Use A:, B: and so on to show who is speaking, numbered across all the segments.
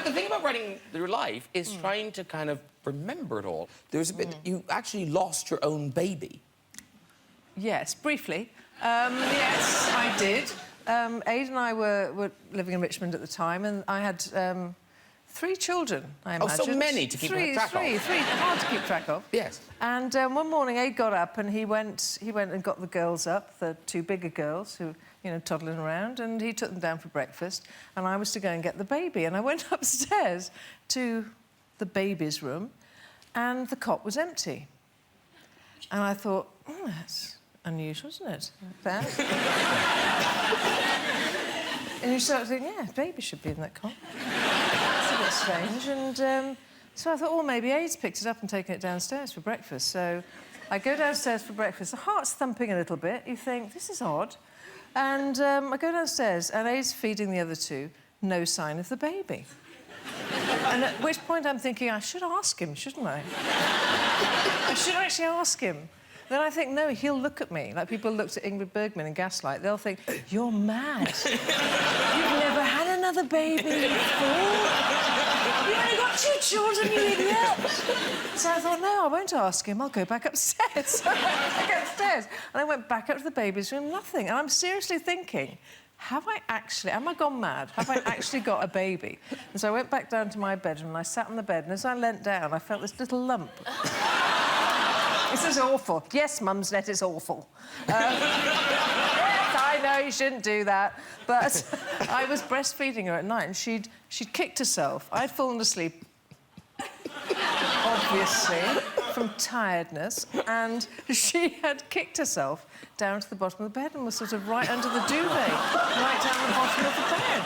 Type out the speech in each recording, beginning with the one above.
A: the thing about writing your life is trying to kind of remember it all. There's a bit... You actually lost your own baby.
B: Yes, briefly. Yes, I did. Aid and I were living in Richmond at the time, and I had 3 children, I imagine.
A: Oh, so many to keep track of.
B: Three, hard to keep track of.
A: Yes.
B: And one morning, Aid got up and he went and got the girls up, the 2 bigger girls who, you know, toddling around, and he took them down for breakfast, and I was to go and get the baby. And I went upstairs to the baby's room, and the cot was empty. And I thought, that's unusual, isn't it? And you start thinking, yeah, baby should be in that cot. It's a bit strange. And so I thought, well, maybe Aid's picked it up and taken it downstairs for breakfast. So I go downstairs for breakfast. The heart's thumping a little bit. You think, this is odd. And I go downstairs, and Aid's feeding the other 2. No sign of the baby. And at which point I'm thinking, I should ask him, shouldn't I? I should actually ask him. Then I think, no, he'll look at me like people looked at Ingrid Bergman in Gaslight. They'll think, you're mad. You've never had another baby before. You only got 2 children, you idiot. So I thought, no, I won't ask him. I'll go back upstairs. So I went back upstairs, and I went back up to the baby's room, nothing. And I'm seriously thinking, am I gone mad? Have I actually got a baby? And so I went back down to my bedroom, and I sat on the bed, and as I leant down, I felt this little lump. This is awful. Yes, Mumsnet, it's awful. Yes, I know you shouldn't do that. But I was breastfeeding her at night, and she'd kicked herself. I'd fallen asleep, obviously, from tiredness, and she had kicked herself down to the bottom of the bed and was sort of right under the duvet, right down the bottom of the bed.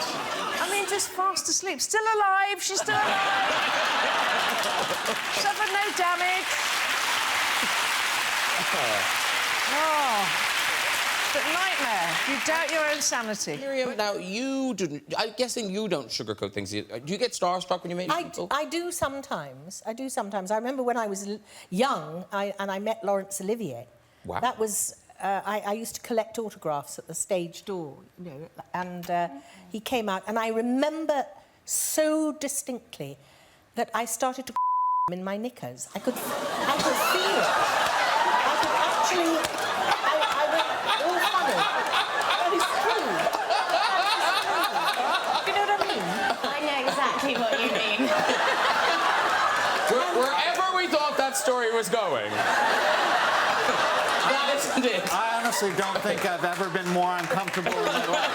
B: I mean, just fast asleep. Still alive, she's still alive. Suffered no damage. Oh, but nightmare. You doubt your own sanity.
A: Miriam, now, I'm guessing you don't sugarcoat things. Do you get starstruck when you meet people?
C: I do sometimes. I remember when I was young, and I met Laurence Olivier.
A: Wow.
C: That was... I used to collect autographs at the stage door, you know, and he came out, and I remember so distinctly that I started to in my knickers. I could feel it. I went all funny. That is true. You know what I mean?
D: I know exactly what you mean.
A: Wherever we thought that story was going. That isn't it.
E: I honestly don't think I've ever been more uncomfortable in my life.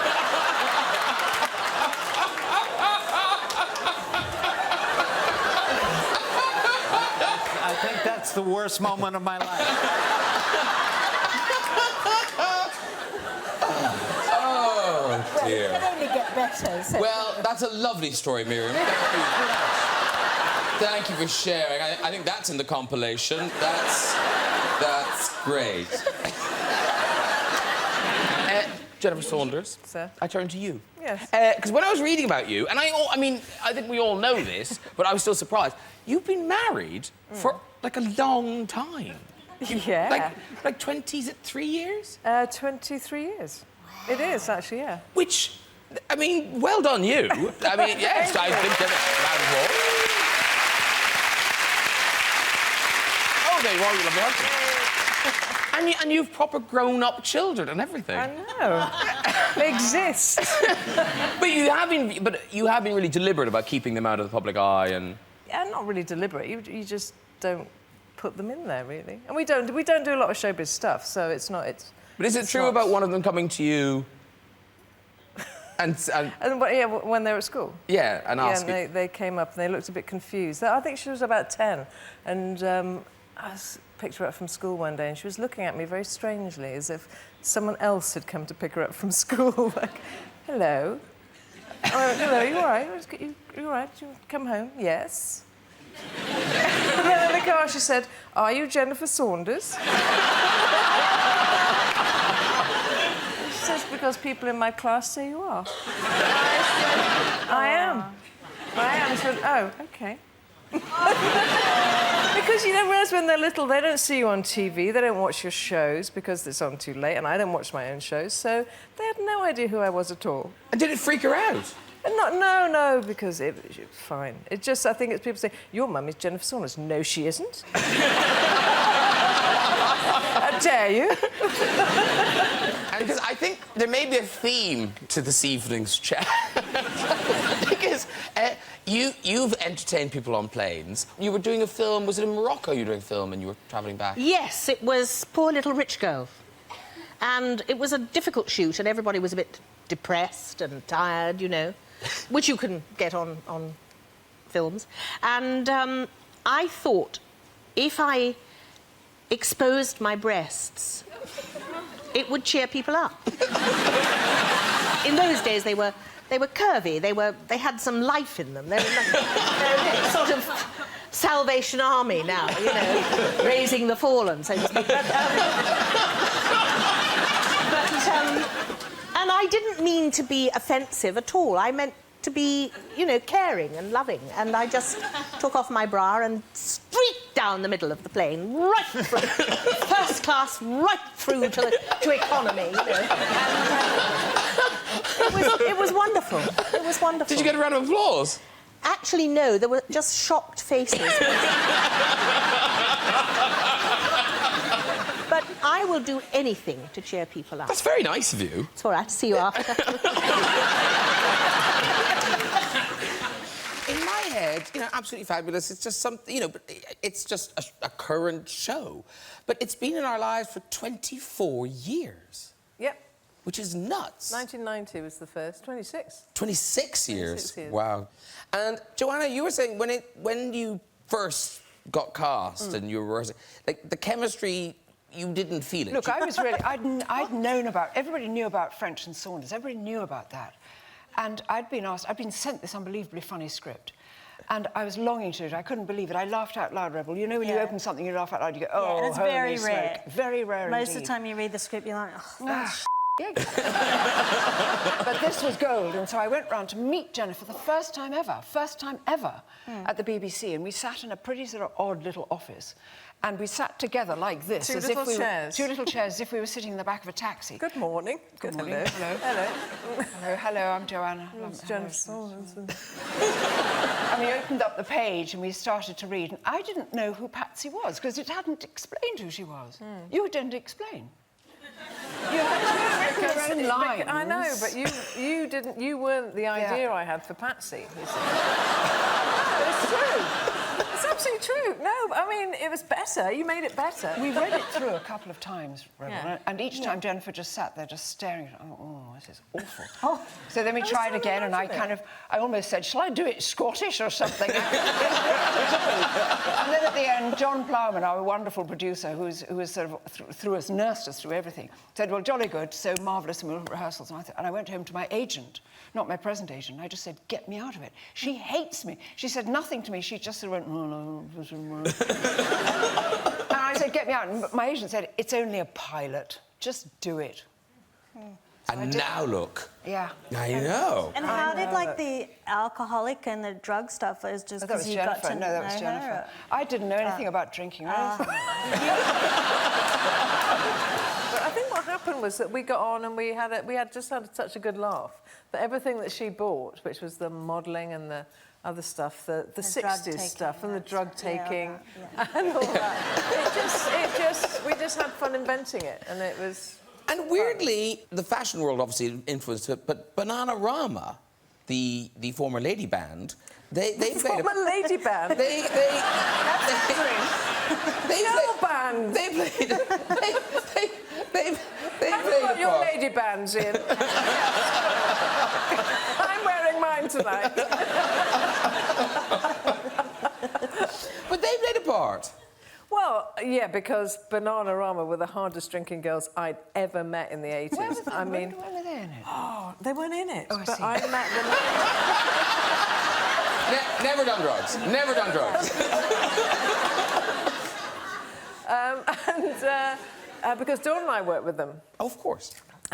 E: I think that's the worst moment of my life.
A: Oh, dear.
C: Well, it can only get better. So.
A: Well, that's a lovely story, Miriam. Thank you for sharing. I think that's in the compilation. That's great. Jennifer Saunders.
B: Sir?
A: I turn to you.
B: Yes.
A: Because when I was reading about you, and I mean, I think we all know this, but I was still surprised. You've been married for, like, a long time.
B: Yeah.
A: Like 23 years?
B: 23 years. Wow. It is, actually, yeah.
A: Which, I mean, well done you. I mean, yes, I think that oh, there you are, you lovely husband. And you've proper grown-up children and everything.
B: I know. They exist.
A: But you have been really deliberate about keeping them out of the public eye and...
B: Yeah, not really deliberate. You just don't put them in there, really. And we don't do a lot of showbiz stuff, so it's not...
A: But is it true about one of them coming to you and
B: yeah, when they were at school?
A: Yeah, and asking...
B: Yeah, and they came up and they looked a bit confused. I think she was about 10, and I picked her up from school one day, and she was looking at me very strangely, as if someone else had come to pick her up from school, like, hello. I went, hello, you all right? You all right? Did you come home? Yes. And then in the car she said, are you Jennifer Saunders? She says, because people in my class say you are. I said, I am. She went, oh, OK. Because, you know, whereas when they're little, they don't see you on TV, they don't watch your shows because it's on too late, and I don't watch my own shows, so they had no idea who I was at all.
A: And did it freak her out?
B: No, because it's fine. It's just, I think it's people say, your mum is Jennifer Saunders. No, she isn't. How dare you?
A: Because I think there may be a theme to this evening's chat. Because you've entertained people on planes. You were doing a film, was it in Morocco you were doing a film and you were travelling back?
C: Yes, it was Poor Little Rich Girl. And it was a difficult shoot and everybody was a bit depressed and tired, you know, which you can get on films. And I thought if I exposed my breasts, it would cheer people up. In those days, they were curvy. They had some life in them. They're sort of Salvation Army now, you know, raising the fallen, so to speak. And I didn't mean to be offensive at all. I meant to be, you know, caring and loving. And I just took off my bra and streaked down the middle of the plane, right through, first class, right through to economy, you know. And, it was wonderful. It was wonderful.
A: Did you get a round of applause?
C: Actually, no. There were just shocked faces. But I will do anything to cheer people up.
A: That's very nice of you.
C: It's all right. See you after.
A: In my head, you know, absolutely fabulous. It's just something, you know, but it's just a current show. But it's been in our lives for 24 years.
B: Yep.
A: Which is nuts.
B: 1990 was the first. 26.
A: 26 years.
B: 26 years.
A: Wow. And Joanna, you were saying when you first got cast and you were like the chemistry, you didn't feel it.
F: Look, I was really... I'd known about... Everybody knew about French and Saunders. Everybody knew about that. And I'd been sent this unbelievably funny script. And I was longing to do it. I couldn't believe it. I laughed out loud, Rebel. You know when you open something, you laugh out loud, you go, oh,
D: and it's
F: holy
D: very
F: smoke.
D: rare.
F: Very rare
D: Most
F: indeed.
D: of the time you read the script, you're like, oh, that's
F: But this was gold, and so I went round to meet Jennifer the first time ever, at the BBC, and we sat in a pretty sort of odd little office, and we sat together like this.
B: Two little chairs,
F: as if we were sitting in the back of a taxi.
B: Good morning.
F: Good morning.
B: Hello.
F: Hello. Hello, I'm Joanna.
B: It's Jennifer Saunders.
F: And we opened up the page and we started to read, and I didn't know who Patsy was, because it hadn't explained who she was. You didn't explain. You had to read your own lines.
B: I know, but you didn't. You weren't the idea I had for Patsy. You see. It's true. It's absolutely true. No, I mean, it was better. You made it better.
F: We read it through a couple of times, Rebel, and each time Jennifer just sat there just staring at it. Oh, this is awful. So then we tried again, and I almost said, shall I do it Scottish or something? And then at the end, John Plowman, our wonderful producer, who was sort of nursed us through everything, said, well, jolly good, so marvellous, and we'll have rehearsals. And I went home to my agent, not my present agent, and I just said, get me out of it. She hates me. She said nothing to me. She just sort of went, oh, no. And I said, get me out. And my agent said, it's only a pilot. Just do it.
A: And now look.
F: Yeah.
A: I know.
D: And how did, like, the alcoholic and the drug stuff was just
F: That was
D: because you
F: Jennifer.
D: got to
F: No, that was
D: know
F: Jennifer.
D: her?
F: I didn't know anything about drinking or anything.
B: But I think what happened was that we got on and we had just had such a good laugh that everything that she bought, which was the modelling and the other stuff, the 60s stuff and the drug taking and all that, we just had fun inventing it, and it was.
A: And weirdly, the fashion world obviously influenced it, but Bananarama, the former lady band, they played
B: Former lady band.
A: They played
B: your lady bands in. I'm wearing mine tonight.
A: But they played a part.
B: Well, yeah, because Bananarama were the hardest drinking girls I'd ever met in the 80s.
F: When were they in it?
B: Oh, they weren't in it.
F: Oh, I
B: but
F: see.
B: I met them.
A: Never done drugs. Never done drugs.
B: Because Dawn and I worked with them.
A: Of course.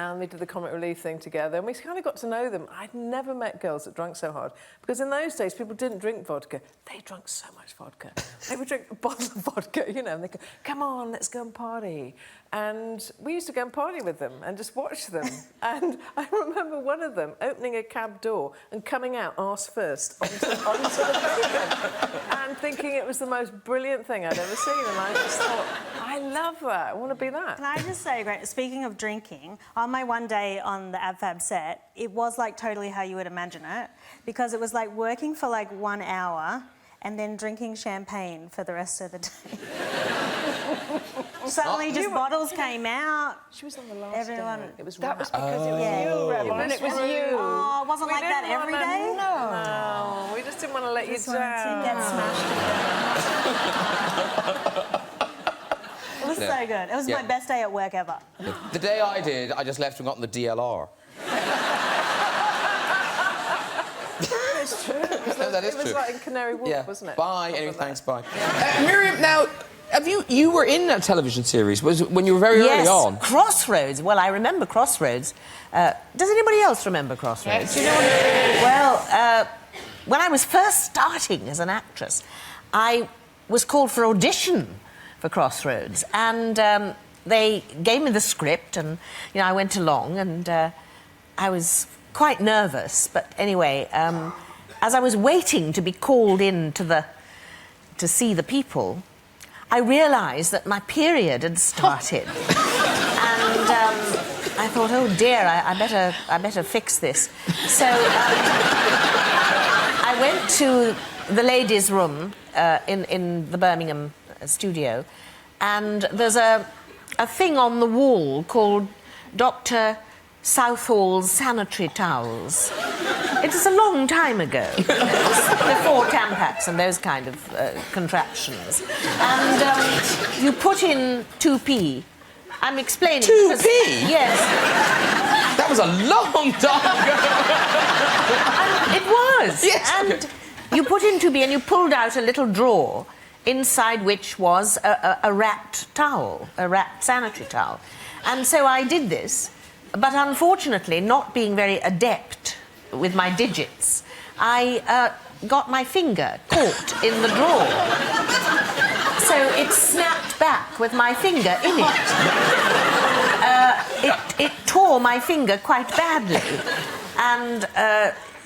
B: and they did the comic relief thing together, and we kind of got to know them. I'd never met girls that drank so hard, because in those days, people didn't drink vodka. They drank so much vodka. They would drink a bottle of vodka, you know, and they'd go, come on, let's go and party. And we used to go and party with them and just watch them. And I remember one of them opening a cab door and coming out arse first onto the pavement and thinking it was the most brilliant thing I'd ever seen. And I just thought, I love that. I want to be that.
D: Can I just say, speaking of drinking, on my one day on the AbFab set, it was like totally how you would imagine it, because it was like working for like 1 hour and then drinking champagne for the rest of the day. Suddenly just bottles came out.
B: She was on the last
D: Everyone...
B: day. It was
F: That was
B: rap.
F: because it was you, Rebel, and it was you.
D: Oh, it wasn't
B: We
D: like that
B: didn't
D: every
B: wanna-
D: day?
B: No, we just didn't want to let you
D: Just wanted to get
B: down.
D: smashed. It was so good. It was my best day at work ever.
A: The day I did, I just left and got in the DLR.
B: It's true.
A: No, that is
B: It was
A: true.
B: like in Canary Wharf, wasn't it?
A: Bye. Anyway, thanks. Bye. Miriam, now, you were in that television series when you were very early on?
C: Yes, Crossroads. Well, I remember Crossroads. Does anybody else remember Crossroads?
A: Yes.
C: Do you know well, when I was first starting as an actress, I was called for audition for Crossroads, and they gave me the script, and I went along, and I was quite nervous. But anyway, as I was waiting to be called in to see the people, I realised that my period had started, and I thought, oh dear, I better fix this. So I went to the ladies' room in the Birmingham studio, and there's a thing on the wall called Dr. Southall's sanitary towels. It was a long time ago. It was before Tampax and those kind of contraptions. And you put in 2p. I'm explaining.
A: 2p?
C: Yes.
A: That was a long time ago.
C: It was.
A: Yes.
C: And
A: Okay.
C: you put in 2p and you pulled out a little drawer inside which was a wrapped towel, a wrapped sanitary towel. And so I did this, but unfortunately, not being very adept with my digits, I got my finger caught in the drawer. So it snapped back with my finger in it. It tore my finger quite badly. And,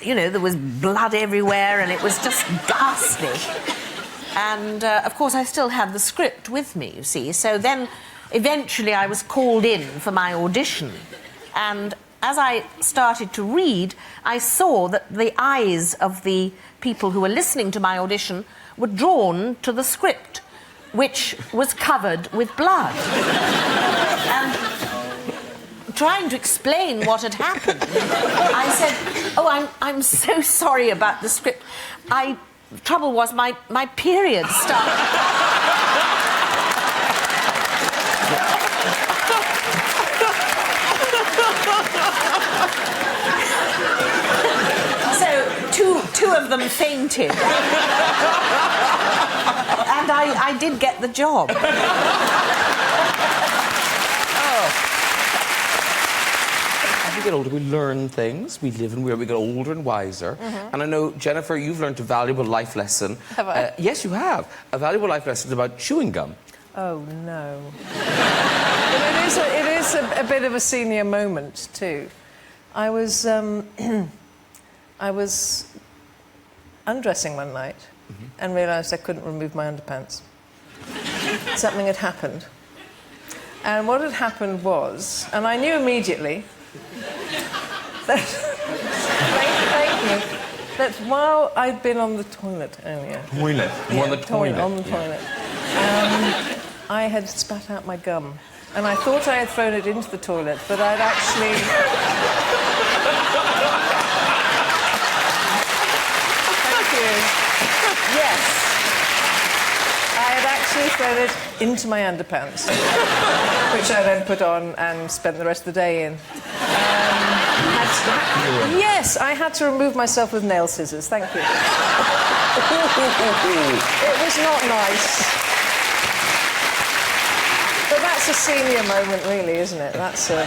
C: there was blood everywhere and it was just ghastly. And, of course, I still had the script with me, you see. So then, eventually, I was called in for my audition. And as I started to read, I saw that the eyes of the people who were listening to my audition were drawn to the script, which was covered with blood. And trying to explain what had happened, I said, oh, I'm so sorry about the script. The trouble was my period started. Two of them fainted. And I did get the job.
A: As we get older, we learn things. We live and we get older and wiser. And I know, Jennifer, you've learned a valuable life lesson.
B: Have I?
A: Yes, you have. A valuable life lesson about chewing gum.
B: Oh, no. But it is a bit of a senior moment, too. I was undressing one night and realised I couldn't remove my underpants. Something had happened. And what had happened was, and I knew immediately that, thank you, that while I'd been on the toilet earlier...
A: Toilet? On the toilet?
B: On the toilet. I had spat out my gum. And I thought I had thrown it into the toilet, but I'd actually... Yes. I had actually thrown it into my underpants, which I then put on and spent the rest of the day in. Yes, I had to remove myself with nail scissors. Thank you. It was not nice. But that's a senior moment, really, isn't it? That's a...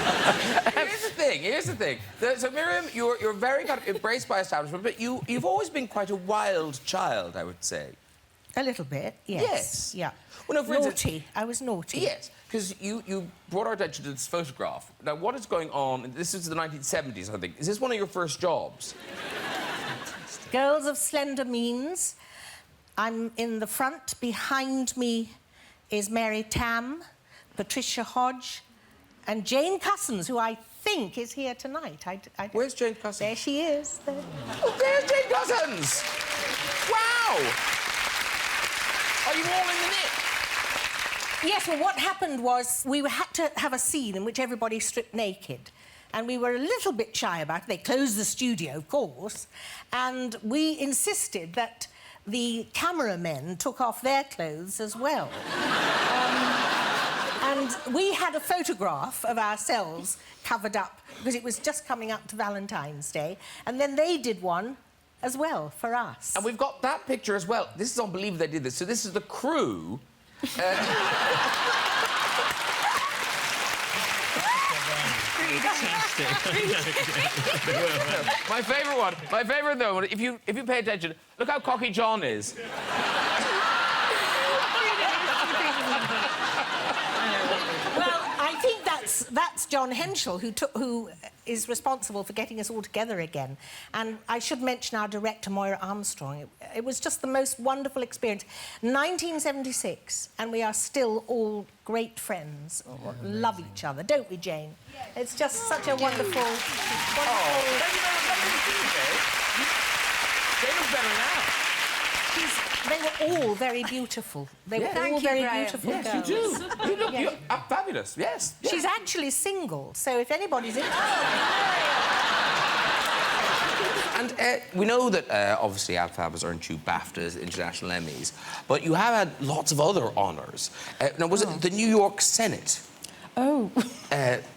A: So, Miriam, you're very kind of embraced by establishment, but you've always been quite a wild child, I would say.
C: A little bit, yes.
A: Yes.
C: Yeah.
A: Well, no, for instance-
C: naughty. I was naughty.
A: Yes, because you brought our attention to this photograph. Now, what is going on? This is the 1970s, I think. Is this one of your first jobs?
C: Girls of slender means. I'm in the front. Behind me is Mary Tam, Patricia Hodge, and Jane Cussons, who I think is here tonight.
A: Where's Jane Cussons?
C: There she is. There.
A: Oh, there's Jane Cussons! Wow! Are you all in the knit?
C: Yes, well, what happened was we had to have a scene in which everybody stripped naked. And we were a little bit shy about it. They closed the studio, of course, and we insisted that the cameramen took off their clothes as well. And we had a photograph of ourselves covered up because it was just coming up to Valentine's Day, and then they did one as well for us.
A: And we've got that picture as well. This is unbelievable they did this. So this is the crew. My favourite though, if you pay attention, look how cocky John is.
C: Well, I think that's John Henschel who is responsible for getting us all together again. And I should mention our director, Moira Armstrong. It was just the most wonderful experience. 1976, and we are still all great friends. Love each other, don't we, Jane? Yes. It's just such a wonderful...
A: Jane was better now.
C: They were all very beautiful. They were all very beautiful girls.
A: Yes, you do. You look you're fabulous, yes.
C: She's actually single, so if anybody's interested...
A: And we know that, obviously, AbFab has earned you BAFTAs, International Emmys, but you have had lots of other honours. Now, was it the New York Senate?
B: Oh,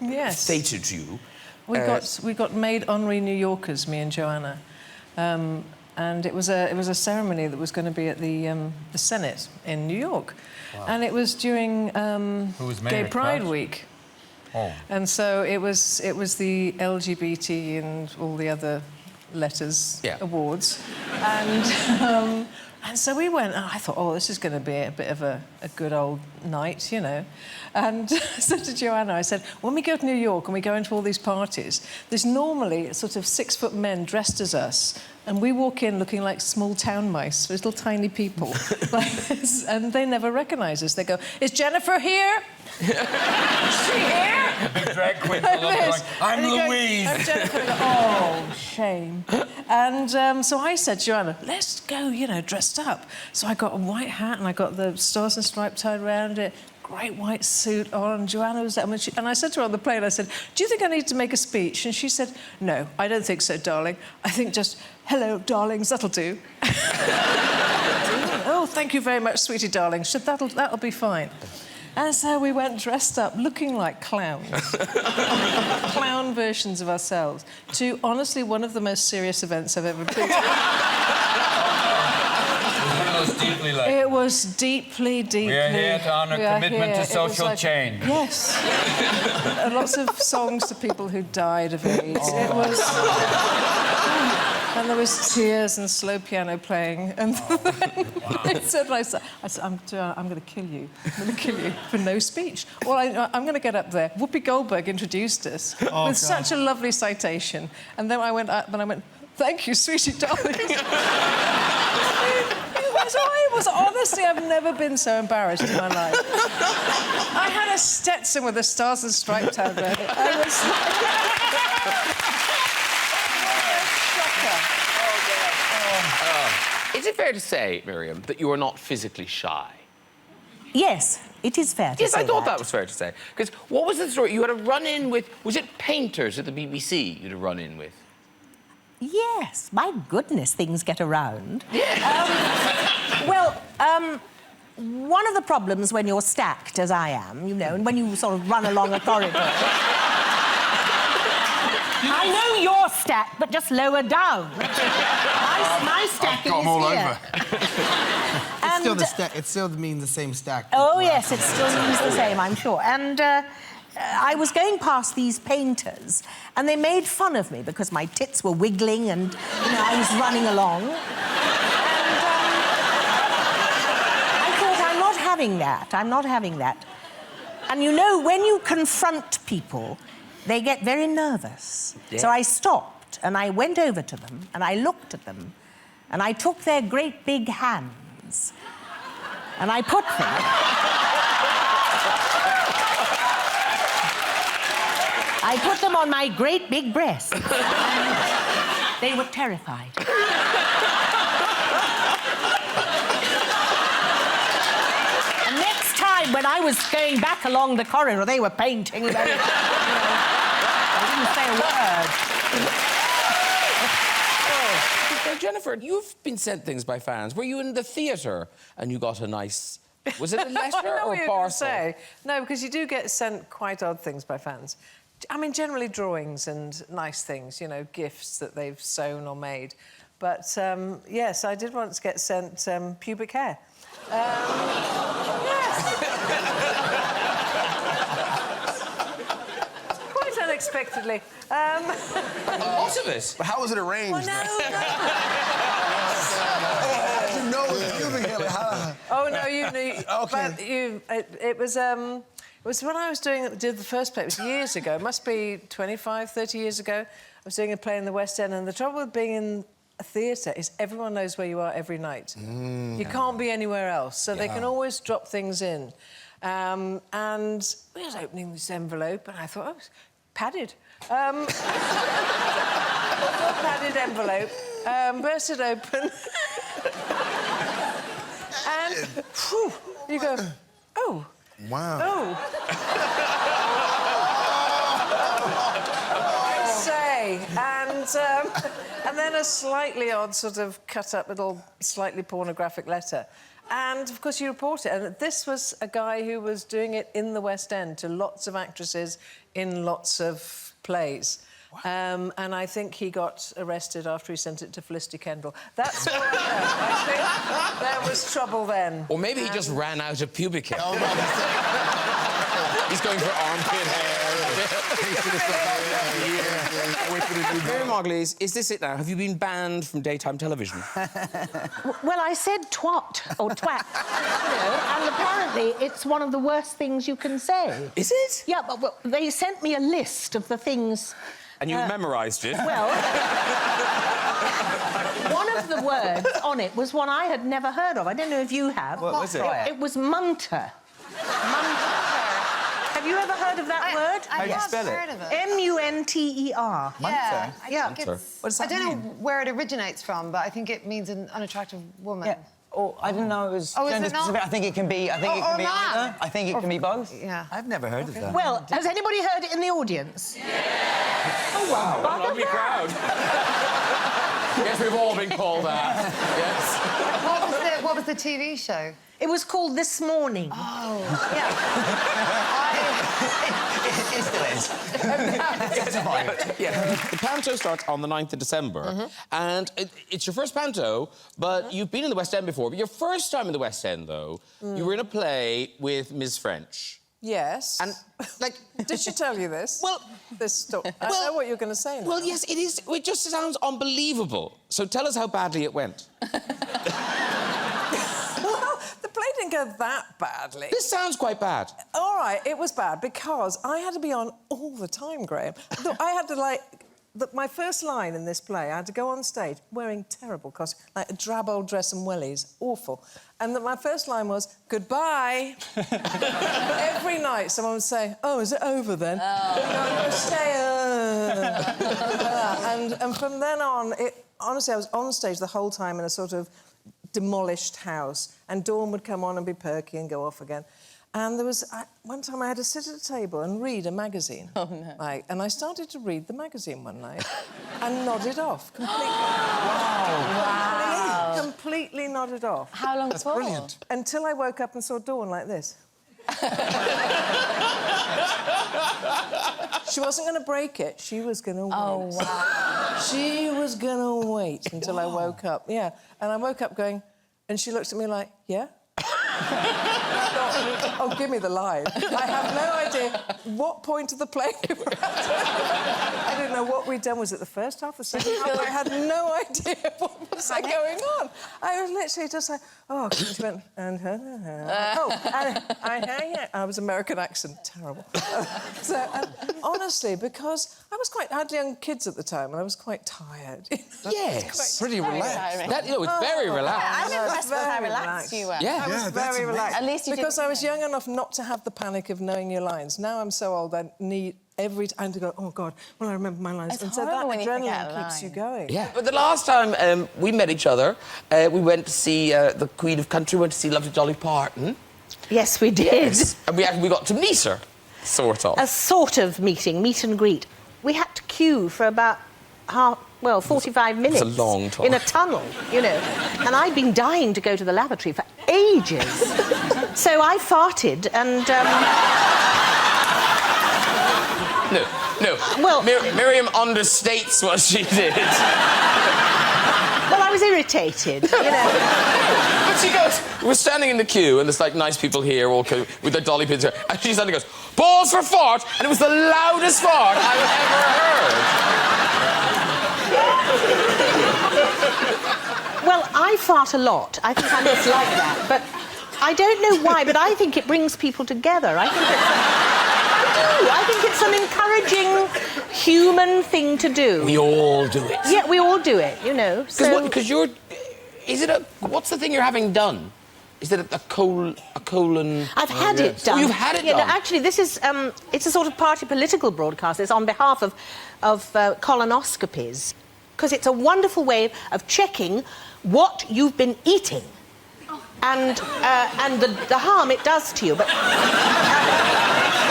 B: yes.
A: Feted you.
B: We got made honorary New Yorkers, me and Joanna. And it was a ceremony that was going to be at the Senate in New York. Wow. And it was during Gay Pride Week.
E: Oh.
B: And so it was the LGBT and all the other letters awards. And so we went, and I thought, oh, this is going to be a bit of a good old night, you know. And I said to Joanna, I said, when we go to New York and we go into all these parties, there's normally sort of 6-foot men dressed as us, and we walk in looking like small town mice, little tiny people. Like this, and they never recognise us. They go, is Jennifer here? Is she here?
E: The big drag queen going, I'm Louise.
B: And Jennifer would go, oh, shame. And so I said, Joanna, let's go, you know, dressed up. So I got a white hat and I got the Stars and Stripes tied around it, great white suit on. Joanna was there. And I said to her on the plane, I said, do you think I need to make a speech? And she said, no, I don't think so, darling. I think just, hello, darlings, that'll do. Oh, thank you very much, sweetie darling. That'll be fine. And so we went dressed up, looking like clowns. Clown versions of ourselves, to, honestly, one of the most serious events I've ever been to. It was deeply...
E: We are here to honour commitment to social change.
B: Yes. Lots of songs to people who died of AIDS.
E: Oh.
B: It was... And there was tears and slow piano playing. And then I said, I'm going to kill you. I'm going to kill you for no speech. Well, I'm going to get up there. Whoopi Goldberg introduced us with such a lovely citation. And then I went up and I went, thank you, sweetie darling. It was honestly, I've never been so embarrassed in my life. I had a Stetson with the Stars and Stripes tab around it. I was
A: Is it fair to say, Miriam, that you are not physically shy?
C: Yes, it is fair to say
A: Yes, I thought that was fair to say. Because what was the story? You had a run-in with... Was it painters at the BBC you had a run-in with?
C: Yes, my goodness, things get around.
A: Yeah.
C: One of the problems when you're stacked, as I am, you know, and when you sort of run along a corridor... I know you're stacked, but just lower down. My stack is here.
G: It's still the stack. It still means the same stack.
C: Oh, yes, it still means the same, I'm sure. And I was going past these painters, and they made fun of me because my tits were wiggling and, I was running along. And I thought, I'm not having that. I'm not having that. And when you confront people, they get very nervous. Yeah. So I stopped, and I went over to them, and I looked at them, and I took their great big hands, and I put them... I put them on my great big breasts. They were terrified. And next time, when I was going back along the corridor, they were painting. I didn't say a word.
A: Now, Jennifer, you've been sent things by fans. Were you in the theatre and you got a nice... Was it a letter or a parcel?
B: Say. No, because you do get sent quite odd things by fans. I mean, generally drawings and nice things, gifts that they've sewn or made. But, yes, I did once get sent pubic hair. Yes. Quite unexpectedly.
A: Most of it?
H: But how was it arranged?
B: Well,
H: I didn't know it was pubic hair.
B: Oh, no, you knew...
H: OK.
B: But it was when I did the first play. It was years ago. It must be 25, 30 years ago. I was doing a play in the West End, and the trouble with being in a theatre is everyone knows where you are every night. You can't be anywhere else, so they can always drop things in. And we was opening this envelope, and I thought, oh, it's padded. Padded envelope, burst it open, and whew, you go, oh.
H: Wow.
B: Oh. I say, and then a slightly odd sort of cut-up little, slightly pornographic letter. And, of course, you report it. And this was a guy who was doing it in the West End to lots of actresses in lots of plays. And I think he got arrested after he sent it to Felicity Kendall. That's what I think there was trouble then.
A: Or maybe he just ran out of pubic hair. He's going for armpit hair. Miriam Margolyes, is this it now? Have you been banned from daytime television?
C: Well, I said twat or twat, and apparently it's one of the worst things you can say.
A: Is it?
C: Yeah, but they sent me a list of the things...
A: And you memorised it?
C: Well, one of the words on it was one I had never heard of. I don't know if you have.
A: What was it?
C: It was munter. Munter. Have you ever heard of that word?
I: I have heard of it.
C: M-U-N-T-E-R.
I: Yeah,
C: Yeah.
I: I don't know where it originates from, but I think it means an unattractive woman.
J: Yeah. Or I didn't know it was gender specific. I think it can be. I think it can be either. I think it can be both.
I: Yeah.
J: I've never heard of that.
C: Well, has anybody heard it in the audience?
A: Oh, wow. What a lovely crowd. Yes, we've all been called that. Yes.
I: What was the TV show?
C: It was called This Morning.
I: Oh. Yeah.
J: It still is.
A: The panto starts on the 9th of December, and it's your first panto, but you've been in the West End before. But your first time in the West End, though, you were in a play with Ms. French.
B: Yes.
A: And, like...
B: Did she tell you this?
A: Well...
B: This story. I know what you're going to say now.
A: Well, yes, it is. It just sounds unbelievable. So tell us how badly it went.
B: Well, the play didn't go that badly.
A: This sounds quite bad.
B: All right, it was bad because I had to be on all the time, Graham. Look, I had to, like... my first line in this play, I had to go on stage wearing terrible costume, like a drab old dress and wellies, awful. And my first line was, goodbye. Every night someone would say, oh, is it over then? Oh. And I would say, and from then on, honestly, I was on stage the whole time in a sort of demolished house, and Dawn would come on and be perky and go off again. And there was... one time I had to sit at a table and read a magazine. Oh, no. And I started to read the magazine one night and nodded off completely. Wow. Completely nodded off.
I: How long for?
H: Brilliant.
B: Until I woke up and saw Dawn like this. She wasn't going to break it. She was going to wait.
I: Oh, wow.
B: She was going to wait until I woke up. Yeah. And I woke up going... And she looked at me like, yeah? Oh, give me the line. I have no idea what point of the play we were at. I didn't know what we'd done. Was it the first half, the second half? I had no idea what was going on. I was literally just like, oh, she went, and I was American accent, terrible. Honestly, because I had young kids at the time, and I was quite tired.
A: Yes.
H: Pretty relaxed.
A: That, you know, it's very relaxed.
G: I'm impressed with how relaxed you were.
A: Yeah.
B: I was very relaxed.
G: At least you
B: because
G: didn't-
B: I was young enough not to have the panic of knowing your lines. Now I'm so old, I need every time to go, oh, God, well, I remember my lines.
G: It's
B: and so that
G: horrible when you forget a
B: adrenaline keeps you
G: line.
B: going.
A: Yeah. But the last time we met each other, we went to see the Queen of Country, went to see lovely Dolly Parton.
C: Yes, we did.
A: Yes. And we got to meet her, sort of.
C: A sort of meet and greet. We had to queue for about 45 minutes.
A: It's a long time.
C: In a tunnel, you know. And I'd been dying to go to the lavatory for ages. So I farted and...
A: No.
C: Well-
A: Miriam understates what she did.
C: Well, I was irritated, you know.
A: But she goes, we're standing in the queue, and there's, like, nice people here all with their dolly pins, and she suddenly goes, balls for fart, and it was the loudest fart I've ever heard.
C: Well, I fart a lot. I think I'm just like that. But I don't know why, but I think it brings people together. I think it's an encouraging human thing to do.
A: We all do it.
C: Yeah, we all do it, you know.
A: Because you're... What's the thing you're having done? Is it a colon...
C: I've had it done.
A: Oh, you've had it
C: done?
A: done?
C: No, actually, this is... it's a sort of party political broadcast. It's on behalf of colonoscopies. Because it's a wonderful way of checking what you've been eating. And the harm it does to you. But...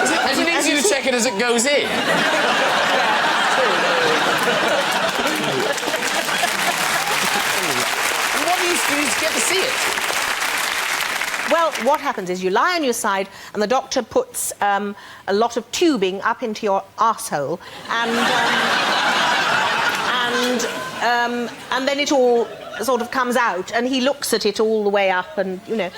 A: Is it easy to check it as it goes in? And what do you get to see it?
C: Well, what happens is you lie on your side and the doctor puts a lot of tubing up into your arsehole and then it all sort of comes out and he looks at it all the way up and, you know...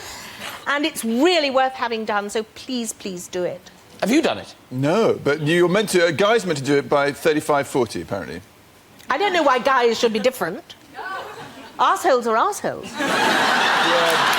C: And it's really worth having done, so please, please do it.
A: Have you done it?
K: No, but you're meant to... A guy's meant to do it by 35-40, apparently.
C: I don't know why guys should be different. Arseholes are arseholes.
K: Yeah.